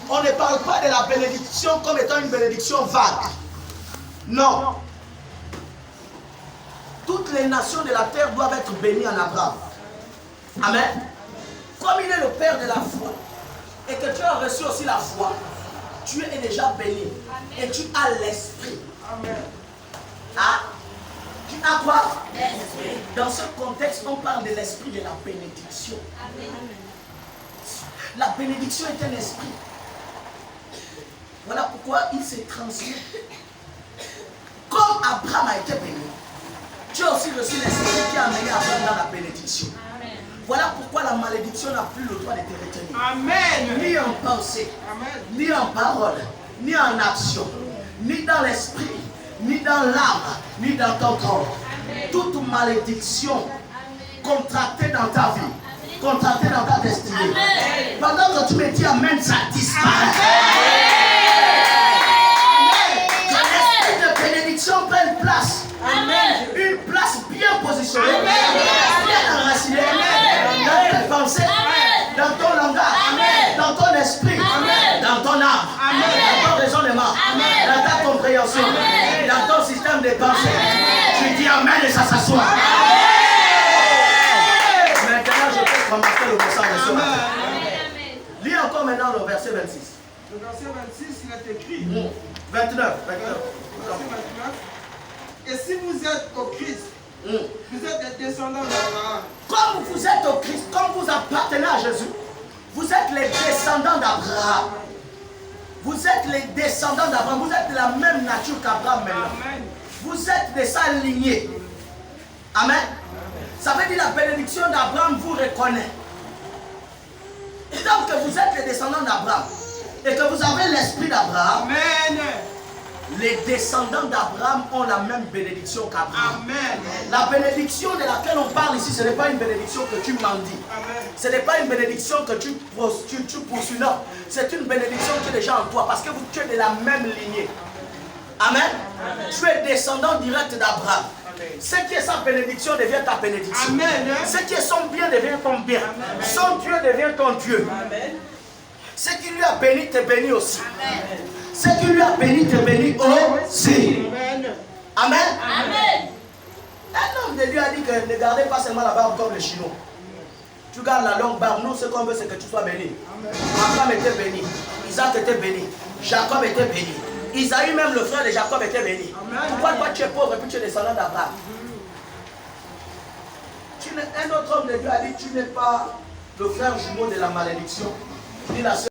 On ne parle pas de la bénédiction comme étant une bénédiction vague. Non. Toutes les nations de la terre doivent être bénies en Abraham. Amen. Comme il est le Père de la foi, et que tu as reçu aussi la foi, tu es déjà béni. Et tu as l'esprit. Ah? Tu as quoi? L'esprit. Dans ce contexte, on parle de l'esprit de la bénédiction. Amen. La bénédiction est un esprit. Voilà pourquoi il s'est transmis. Comme Abraham a été béni, tu as aussi reçu l'esprit qui a amené Abraham dans la bénédiction. Amen. Voilà pourquoi la malédiction n'a plus le droit de te retenir. Amen. Ni en pensée, amen, ni en parole, ni en action, ni dans l'esprit, ni dans l'âme, ni dans ton corps. Amen. Toute malédiction contractée dans ta vie, contractée dans ta destinée, amen, pendant que tu me dis amen, ça disparaît. Que l'esprit de bénédiction prenne place. Amen. Une place bien positionnée, bien enracinée dans tes pensées, dans ton langage, amen, dans ton esprit, amen, dans ton âme, amen, dans ton raisonnement, amen, dans ta compréhension, amen, dans ton système de pensée. Tu dis amen et ça s'assoit. Maintenant, je peux commencer le message de ce matin. Lis encore maintenant le verset 26. Le verset 26, il est écrit. 29. Verset 29. Et si vous êtes au Christ, vous êtes des descendants d'Abraham. Comme vous êtes au Christ, comme vous appartenez à Jésus, vous êtes les descendants d'Abraham. Vous êtes les descendants d'Abraham. Vous êtes de la même nature qu'Abraham maintenant. Amen. Vous êtes de sa lignée. Amen. Ça veut dire la bénédiction d'Abraham vous reconnaît. Donc que vous êtes les descendants d'Abraham et que vous avez l'esprit d'Abraham, les descendants d'Abraham ont la même bénédiction qu'Abraham. La bénédiction de laquelle on parle ici, ce n'est pas une bénédiction que tu mendies. Ce n'est pas une bénédiction que tu poursuis. Non, c'est une bénédiction qui est déjà en toi parce que tu es de la même lignée. Amen. Amen. Tu es descendant direct d'Abraham. Ce qui est sa bénédiction devient ta bénédiction. Amen. Ce qui est son bien devient ton bien. Amen. Son Dieu devient ton Dieu. Amen. Ce qui lui a béni te bénit aussi. Amen. Ce qui lui a béni te bénit aussi. Amen. Amen. Amen. Un homme de Dieu a dit que ne gardez pas seulement la barbe comme les Chinois. Tu gardes la longue barbe. Nous, ce qu'on veut, c'est que tu sois béni. Abraham était béni. Isaac était béni. Jacob était béni. Isaïe, même le frère de Jacob, était béni. Amen. Pourquoi toi tu es pauvre et puis tu es descendant d'Abraham? Un autre homme de Dieu a dit tu n'es pas le frère jumeau de la malédiction, ni la sœur.